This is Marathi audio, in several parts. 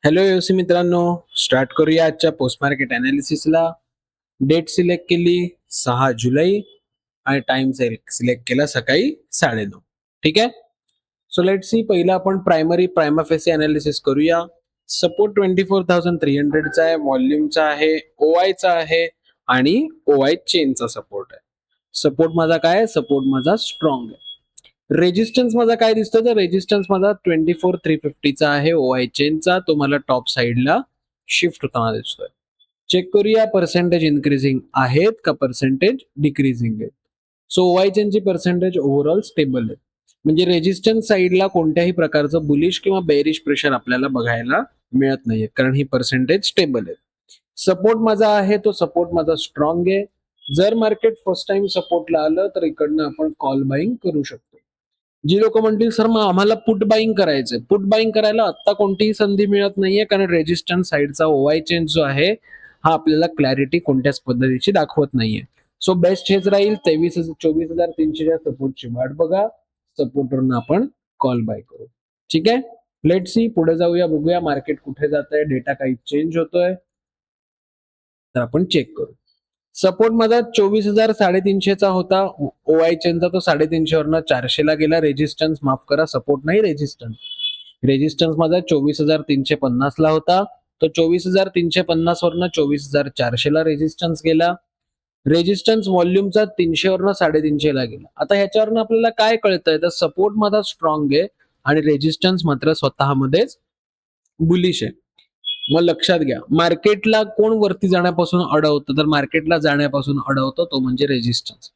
हॅलो योसी मित्रांनो, स्टार्ट करूया आजच्या पोस्ट मार्केट अनालिसिसला. डेट सिलेक्ट केली 6 जुलै आणि टाइम सिलेक्ट केला सकाळी 9:30. ठीक आहे. सो लेट सी, पहिला आपण प्रायमा फेसी अनालिसिस करूया. सपोर्ट 24,300चा आहे, व्हॉल्यूमचा आहे, ओआयचा आहे आणि ओआय चेनचा सपोर्ट आहे. सपोर्ट माझा काय आहे? सपोर्ट माझा स्ट्रॉंग आहे. रेजिस्टन्स माझा काय दिसतो? तर रेजिस्टन्स माझा 24,350चा आहे, ओआय चेनचा. तो मला टॉप साइडला शिफ्ट होताना दिसतोय. चेक करूया पर्सेंटेज इन्क्रीजिंग आहेत का पर्सेंटेज डिक्रीजिंग आहेत. सो ओआय चेनची पर्सेंटेज ओव्हरऑल स्टेबल आहे. म्हणजे रेजिस्टन्स साइडला कोणत्याही प्रकारचं बुलिश किंवा बेरिश प्रेशर आपल्याला बघायला मिळत नाहीये, कारण ही पर्सेंटेज स्टेबल आहे. सपोर्ट माझा आहे, तो सपोर्ट माझा स्ट्रॉंग आहे. जर मार्केट फर्स्ट टाइम सपोर्टला आलं तर इकडनं आपण कॉल बाईंग करू शकतो. जी लोक म्हणतील सर मग आम्हाला पुट बाईंग करायचंय, पुट बाईंग करायला आता कोणतीही संधी मिळत नाहीये, कारण रेजिस्टन्स साइडचा ओआय चेन जो आहे हा आपल्याला क्लॅरिटी कोणत्याच पद्धतीची दाखवत नाहीये. सो बेस्ट हेच राहील, 24,300च्या सपोर्टची वाट बघा, सपोर्टवरनं आपण कॉल बाय करू. ठीक आहे. लेट सी, पुढे जाऊया, बघूया मार्केट कुठे जात आहे, डेटा काही चेंज होतोय तर आपण चेक करू. सपोर्ट माझा 24,350चा होता, ओआय चेनचा तो 350 वरनं 400ला गेला. रेजिस्टन्स माफ करा, सपोर्ट नाही, रेजिस्टन्स माझा 24,350 ला होता, तो 24,350 वरनं 24,400ला रेजिस्टन्स गेला. रेजिस्टन्स व्हॉल्यूमचा 300 वरनं 350 ला गेला. आता ह्याच्यावरनं आपल्याला काय कळतंय, तर सपोर्ट माझा स्ट्रॉंग आहे आणि रेजिस्टन्स मात्र स्वतःमध्येच बुलिश आहे. मग लक्षात घ्या, मार्केटला कोण वरती जाण्यापासून अडवतं, तर मार्केटला जाण्यापासून अडवतो तो म्हणजे रेजिस्टन्स.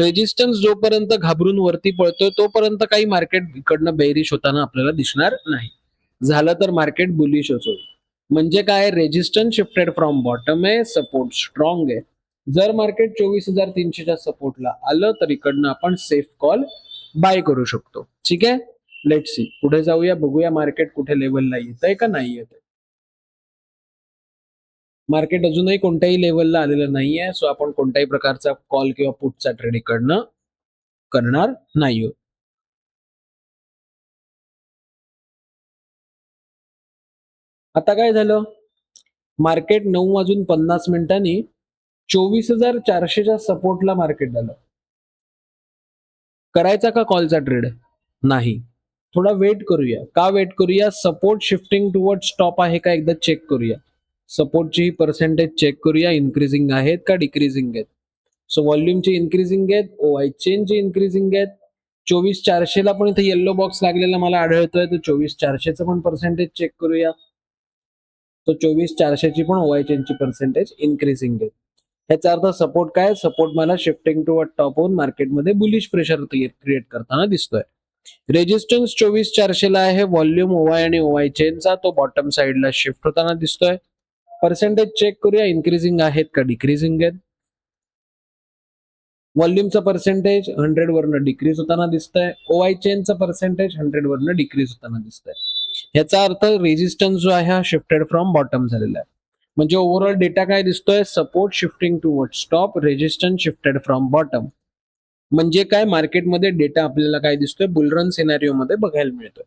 रेजिस्टन्स जोपर्यंत घाबरून वरती पळतोय तोपर्यंत काही मार्केट इकडनं बेरिश होताना आपल्याला दिसणार नाही. झालं तर मार्केट बुलिश होईल. म्हणजे काय, रेजिस्टन्स शिफ्टेड फ्रॉम बॉटम आहे, सपोर्ट स्ट्रॉंग आहे. जर मार्केट 24,300च्या सपोर्टला आलं तर इकडनं आपण सेफ कॉल बाय करू शकतो. ठीक आहे. लेट सी, पुढे जाऊया, बघूया मार्केट कुठे लेवलला येत आहे का नाही येत आहे. मार्केट अजूनही कोणत्याही लेवलला आलेलं नाहीये, सो आपण कोणत्याही प्रकारचा कॉल किंवा पुटचा ट्रेड इकडनं करणार नाही. आता काय झालं, मार्केट 9:50 24,400च्या सपोर्टला मार्केट आलं. करायचा का कॉलचा ट्रेड? नाही. थोडा वेट करूया. का वेट करूया? सपोर्ट शिफ्टिंग टुवर्ड स्टॉप आहे का एकदा चेक करूया. सपोर्टची पर्सेंटेज चेक करूया, इन्क्रीजिंग आहेत का डिक्रीजिंग आहेत. सो व्हॉल्यूमची इन्क्रीजिंग आहेत, ओआय चेनची इन्क्रीजिंग आहेत. 24,400ला पण इथे येल्लो बॉक्स लागलेला मला आढळतोय, तर 24,400चं पण पर्सेंटेज चेक करूया. तो 24,400ची पण ओआय चेनची पर्सेंटेज इन्क्रीजिंग आहे. ह्याचा अर्थ सपोर्ट काय? सपोर्ट मला शिफ्टिंग टुवर्ड टॉप होऊन मार्केटमध्ये बुलिश प्रेशर क्रिएट करताना दिसतोय. रेजिस्टन्स 24,400ला आहे, व्हॉल्यूम ओआय आणि ओआय चेनचा तो बॉटम साइडला शिफ्ट होताना दिसतोय. पर्सेंटेज चेक करूया, इन्क्रीजिंग आहेत का डिक्रीजिंग आहेत. व्हॉल्यूमचा पर्सेंटेज 100 वरनं डिक्रीज होताना दिसतंय. ओआय चेनचा पर्सेंटेज 100 वरनं डिक्रीज होताना दिसतंय. याचा अर्थ रेजिस्टन्स जो आहे हा शिफ्टेड फ्रॉम बॉटम झालेला आहे. म्हणजे ओव्हरऑल डेटा काय दिसतोय? Support shifting toward stop, resistance shifted from bottom. म्हणजे काय, मार्केटमध्ये डेटा आपल्याला काय दिसतोय? बुलरन सिनारिओ मध्ये बघायला मिळतोय.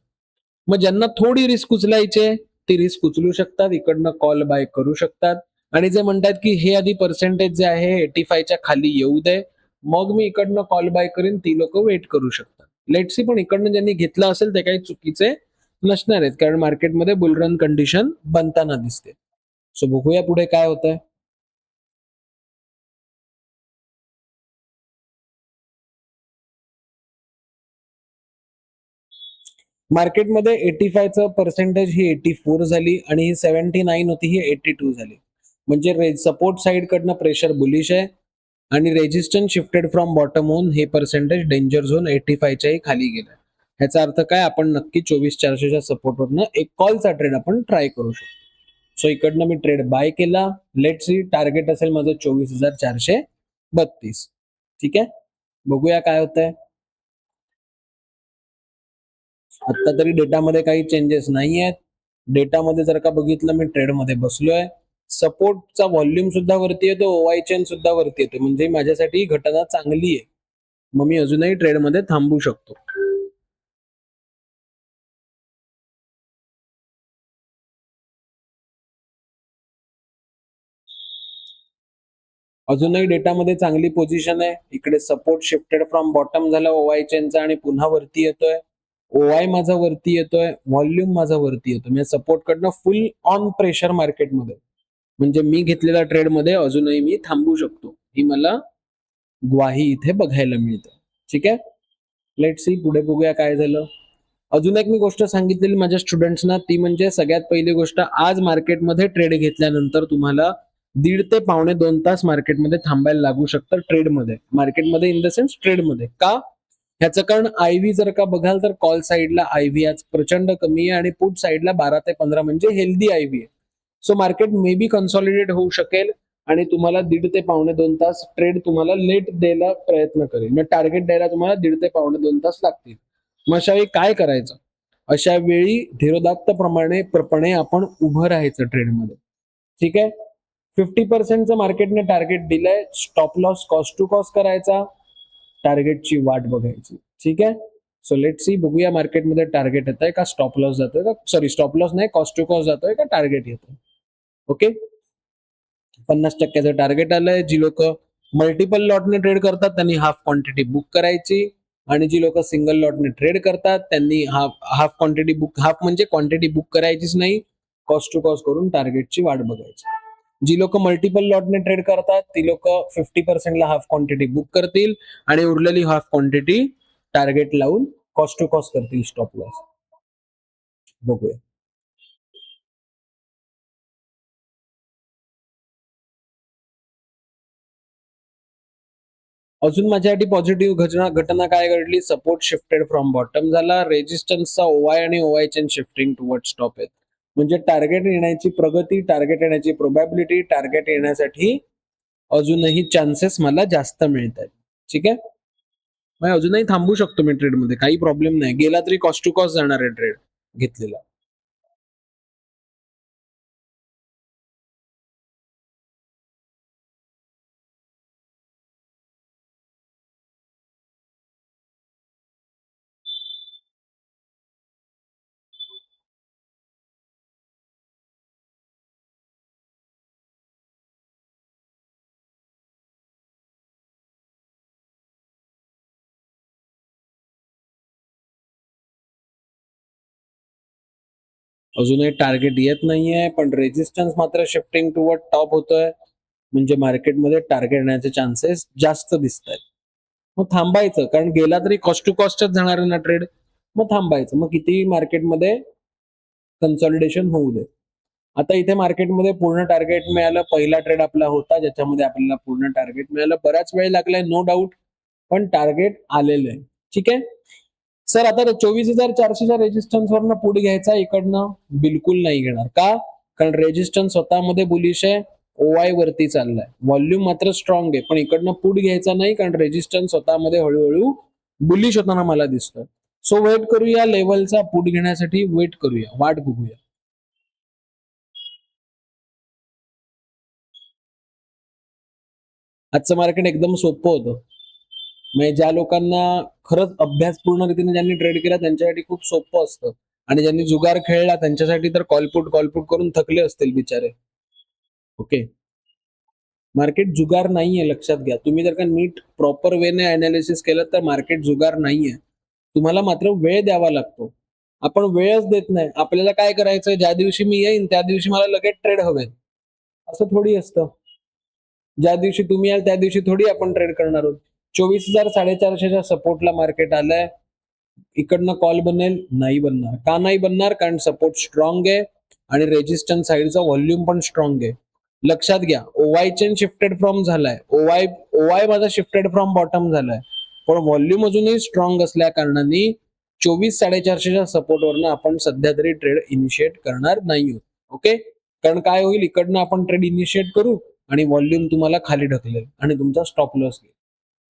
मग ज्यांना थोडी रिस्क उचलायची ती रिस्क उचलू शकतात, इकडनं कॉल बाय करू शकतात. आणि जे म्हणतात की हे आधी पर्सेंटेज जे आहे 85च्या खाली येऊ दे, मग मी इकडनं कॉल बाय करीन, ती लोक वेट करू शकतात. लेट सी, पण इकडनं ज्यांनी घेतलं असेल ते काही चुकीचे नसणार आहेत, कारण मार्केटमध्ये बुलरन कंडिशन बनताना दिसते. सो बघूया पुढे काय होतंय. मार्केटमध्ये 85चं पर्सेंटेज ही 84 झाली आणि ही 79 होती ही 82 झाली. म्हणजे सपोर्ट साइड कडनं प्रेशर बुलिश आहे आणि रेजिस्टन्स शिफ्टेड फ्रॉम बॉटम होऊन हे पर्सेंटेज डेंजर झोन 85च्याही खाली गेलं. ह्याचा अर्थ काय, आपण नक्की 24,400च्या सपोर्टवरनं एक कॉलचा ट्रेड आपण ट्राय करू शकतो. सो इकडनं मी ट्रेड बाय केला. लेट सी, टार्गेट असेल माझं 24,432. ठीक आहे. बघूया काय होतंय. आता तरी डेटामध्ये काही चेंजेस नाही आहेत. डेटामध्ये जर का बघितलं, मी ट्रेडमध्ये बसलोय. सपोर्टचा व्हॉल्यूम सुद्धा वरती येतो, ओआय चेन सुद्धा वरती येतो, म्हणजे माझ्यासाठी घटना चांगली आहे. मग मी अजूनही ट्रेडमध्ये थांबू शकतो. अजूनही डेटामध्ये चांगली पोझिशन आहे. इकडे सपोर्ट शिफ्टेड फ्रॉम बॉटम झाला ओवाय चेनचा आणि पुन्हा वरती येतोय. ओवाय माझा वरती येतोय, व्हॉल्यूम माझा वरती येतोय. म्हणजे सपोर्ट कडनं फुल ऑन प्रेशर मार्केटमध्ये. म्हणजे मी घेतलेल्या ट्रेडमध्ये अजूनही मी थांबू शकतो. ही मला ग्वाही इथे बघायला मिळते. ठीक आहे. लेट्स सी पुढे बघूया काय झालं. अजून एक मी गोष्ट सांगितलेली माझ्या स्टुडंट्सना, ती म्हणजे सगळ्यात पहिली गोष्ट, आज मार्केटमध्ये ट्रेड घेतल्यानंतर तुम्हाला 1.5 ते पावणे 2 तास मार्केटमध्ये थांबायला लागू शकतं ट्रेडमध्ये. मार्केटमध्ये इन द सेन्स ट्रेडमध्ये. का? ह्याचं कारण आयव्ही जर का बघाल तर कॉल साईडला आयव्ही आज प्रचंड कमी आहे आणि पुट साईडला 12 ते 15 म्हणजे हेल्दी आयव्ही आहे. So market may be consolidate होऊ शकेल आणि तुम्हाला 1.5 ते पावणे 2 तास ट्रेड तुम्हाला लेट द्यायला प्रयत्न करेल. म्हणजे टार्गेट द्यायला तुम्हाला 1.5 ते पावणे 2 तास लागतील. मग अशा वेळी काय करायचं? अशा वेळी धीरोदात्तपणे आपण उभं राहायचं ट्रेडमध्ये. ठीक आहे. 50% मार्केटने टार्गेट दिलंय. Stop loss cost to cost करायचा, टार्गेटची वाट बघायची. ठीक आहे. सो लेट सी बघूया मार्केटमध्ये टार्गेट येत आहे का, स्टॉप लॉस जातोय का, सॉरी स्टॉप लॉस नाही, कॉस्ट टू कॉस्ट जातोय का टार्गेट येतोय. ओके. 50% टार्गेट आलंय. जी लोक मल्टिपल लॉटने ट्रेड करतात त्यांनी हाफ क्वांटिटी बुक करायची आणि जी लोक सिंगल लॉटने ट्रेड करतात त्यांनी हाफ क्वांटिटी बुक, हाफ म्हणजे क्वांटिटी बुक करायचीच नाही, कॉस्ट टू कॉस्ट करून टार्गेटची वाट बघायची. जी लोक मल्टिपल लॉटने ट्रेड करतात ती लोक 50%ला हाफ क्वांटिटी बुक करतील आणि उरलेली हाफ क्वांटिटी टार्गेट लावून कॉस्ट टू कॉस्ट करतील स्टॉप लॉस. बघूया. अजून माझ्यासाठी पॉझिटिव्ह घटना काय घडली? सपोर्ट शिफ्टेड फ्रॉम बॉटम झाला. रेजिस्टन्सचा ओवाय आणि ओवाय चेन शिफ्टिंग टुवर्ड स्टॉप आहेत. म्हणजे टार्गेट येण्याची प्रगती, टार्गेट येण्याची प्रोबॅबिलिटी, टार्गेट येण्यासाठी अजूनही चान्सेस मला जास्त मिळत आहेत. ठीक आहे. मग अजूनही थांबू शकतो मी ट्रेडमध्ये, काही प्रॉब्लेम नाही. गेला तरी कॉस्ट टू कॉस्ट जाणार आहे ट्रेड घेतलेला. अजूनही टार्गेट येत नाहीये, पण रेजिस्टन्स मात्र शिफ्टिंग टुवर्ड टॉप होतोय. म्हणजे मार्केटमध्ये टार्गेट येण्याचे चान्सेस जास्त दिसत आहेत. मग थांबायचं, कारण गेला तरी कॉस्ट टू कॉस्टच जाणार आहे ना ट्रेड. मग थांबायचं. मग कितीही मार्केटमध्ये कन्सॉलिडेशन होऊ दे. आता इथे मार्केटमध्ये पूर्ण टार्गेट मिळालं. पहिला ट्रेड आपला होता ज्याच्यामध्ये आपल्याला पूर्ण टार्गेट मिळालं. बराच वेळ लागलाय नो डाऊट, पण टार्गेट आलेलं आहे. ठीक आहे. सर आता 24,400च्या रेजिस्टन्स वरनं पुढे घ्यायचा इकडनं? बिलकुल नाही घेणार. का? कारण रेजिस्टन्स स्वतःमध्ये बुलिश आहे, ओवाय वरती चाललाय, व्हॉल्यूम मात्र स्ट्रॉंग आहे, पण इकडनं पुढे घ्यायचा नाही कारण रेजिस्टन्स स्वतःमध्ये हळूहळू बुलिश होताना मला दिसतोय. सो वेट करूया लेवलचा पुट घेण्यासाठी, वेट करूया, वाट बघूया. आजचं मार्केट एकदम सोपं होतं. म्हणजे ज्या लोकांना खरंच अभ्यासपूर्ण रीतीने ज्यांनी ट्रेड केला त्यांच्यासाठी खूप सोपं असतं आणि ज्यांनी जुगार खेळला त्यांच्यासाठी तर कॉलपुट करून थकले असतील बिचारे. ओके. मार्केट जुगार नाहीये, लक्षात घ्या. तुम्ही जर का नीट प्रॉपर वेने अनालिसिस केलं तर मार्केट जुगार नाहीये. तुम्हाला मात्र वेळ द्यावा लागतो. आपण वेळच देत नाही. आपल्याला काय करायचं, ज्या दिवशी मी येईन त्या दिवशी मला लगेच ट्रेड हवेत. असं थोडी असतं. ज्या दिवशी तुम्ही याल त्या दिवशी थोडी आपण ट्रेड करणार आहोत. 24,450च्या सपोर्टला मार्केट आलंय. इकडनं कॉल बनेल? नाही बनणार. का नाही बनणार? कारण सपोर्ट स्ट्रॉंग आहे आणि रेजिस्टन्स साईडचा व्हॉल्यूम पण स्ट्रॉंग आहे. लक्षात घ्या, ओवाय चेन शिफ्टेड फ्रॉम झालाय, ओवाय ओवाय माझा शिफ्टेड फ्रॉम बॉटम झालाय, पण व्हॉल्यूम अजूनही स्ट्रॉंग असल्या कारणाने 24,450च्या सपोर्टवरनं आपण सध्या तरी ट्रेड इनिशिएट करणार नाही आहोत. ओके. कारण काय होईल, इकडनं आपण ट्रेड इनिशिएट करू आणि व्हॉल्यूम तुम्हाला खाली ढकलेल आणि तुमचा स्टॉप लॉस घेईल.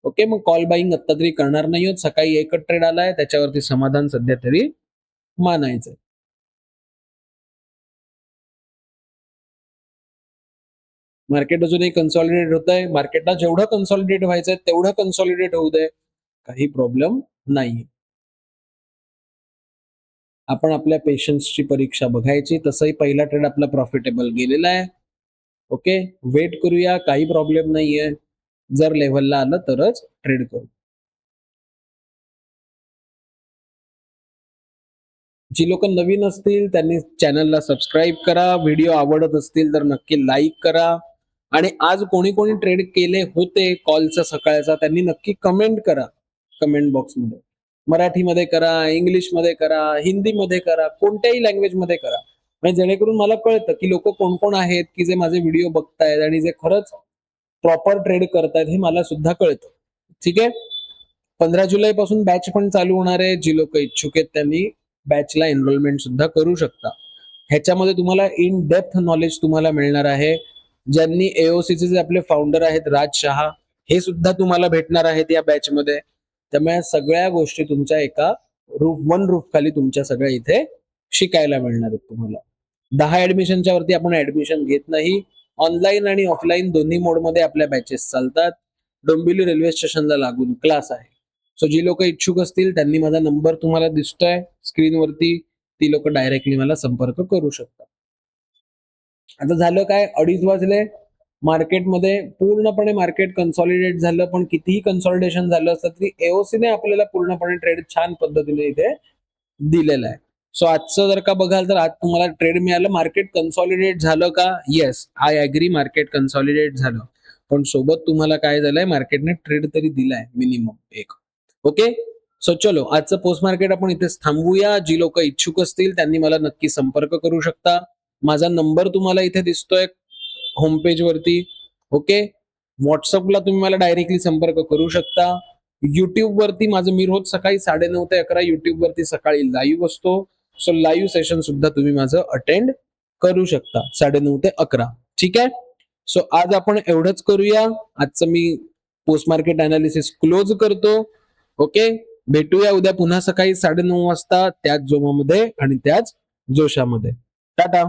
ओके. मग कॉल बाईंग आता तरी करणार नाही आहोत. सकाळी एकच ट्रेड आलाय त्याच्यावरती समाधान सध्या तरी मानायचं. मार्केट अजूनही कन्सॉलिडेट होत आहे. मार्केटला जेवढं कन्सॉलिडेट व्हायचंय तेवढं कन्सॉलिडेट होऊ दे, काही प्रॉब्लेम नाही. आपण आपल्या पेशन्सची परीक्षा बघायची. तसंही पहिला ट्रेड आपला प्रॉफिटेबल गेलेला आहे. ओके, वेट करूया, काही प्रॉब्लेम नाहीये. जर लेव्हलला आलं तरच ट्रेड करू. जी लोक नवीन असतील त्यांनी चॅनलला सबस्क्राईब करा. व्हिडिओ आवडत असतील तर नक्की लाईक करा. आणि आज कोणी कोणी ट्रेड केले होते कॉलचा सकाळचा त्यांनी नक्की कमेंट करा कमेंट बॉक्समध्ये. मराठीमध्ये करा, इंग्लिशमध्ये करा, हिंदीमध्ये करा, कोणत्याही लँग्वेजमध्ये करा. म्हणजे जेणेकरून मला कळतं की लोक कोण कोण आहेत की जे माझे व्हिडिओ बघतायत आणि जे खरंच प्रॉपर ट्रेड करतायत हे मला सुद्धा कळतं. ठीक आहे. 15 जुलै पासून बॅच पण चालू होणार आहे. जी लोक इच्छुक आहेत त्यांनी बॅचला एनरोलमेंट सुद्धा करू शकता. ह्याच्यामध्ये तुम्हाला इन डेप्थ नॉलेज तुम्हाला मिळणार आहे. ज्यांनी एओसीचे जे आपले फाउंडर आहेत राज शहा हे सुद्धा तुम्हाला भेटणार आहेत या बॅचमध्ये. त्यामुळे सगळ्या गोष्टी तुमच्या एका वन रूफ खाली तुमच्या सगळ्या इथे शिकायला मिळणार आहेत तुम्हाला. 10 ऍडमिशनच्या वरती आपण ऍडमिशन घेत नाही. ऑनलाईन आणि ऑफलाईन दोन्ही मोडमध्ये आपल्या बॅचेस चालतात. डोंबिवली रेल्वे स्टेशनला लागून क्लास आहे. सो जी लोक इच्छुक असतील त्यांनी माझा नंबर तुम्हाला दिसतोय स्क्रीनवरती, ती लोक डायरेक्टली मला संपर्क करू शकतात. आता झालं काय, 2:30 वाजले. मार्केटमध्ये पूर्णपणे मार्केट कन्सॉलिडेट झालं. पण कितीही कन्सॉलिडेशन झालं असतं तरी एओसीने आपल्याला पूर्णपणे ट्रेड छान पद्धतीने इथे दिलेला आहे. सो आजचं जर का बघाल तर आज तुम्हाला ट्रेड मिळालं. मार्केट कन्सॉलिडेट झालं का? Yes, I agree, market consolidate झालं. पण सोबत तुम्हाला काय झालंय, मार्केटने ट्रेड तरी दिलाय मिनिमम एक. ओके, सो चलो आजचं पोस्ट मार्केट आपण इथेच थांबवूया. जी लोक इच्छुक असतील त्यांनी मला नक्की संपर्क करू शकता. माझा नंबर तुम्हाला इथे दिसतोय होम पेज वरती. ओके, व्हॉट्सअपला तुम्ही मला डायरेक्टली संपर्क करू शकता. युट्यूब वरती माझं मी रोज सकाळी 9:30 ते 11 युट्यूब वरती सकाळी लाईव्ह असतो. सो लाईव्ह सेशन सुद्धा तुम्ही माझं अटेंड करू शकता 9:30 ते 11. ठीक आहे. सो आज आपण एवढंच करूया. आजचं मी पोस्ट मार्केट अनालिसिस क्लोज करतो. ओके, भेटूया उद्या पुन्हा सकाळी 9:30 वाजता त्याच जोमामध्ये आणि त्याच जोशामध्ये. टाटा.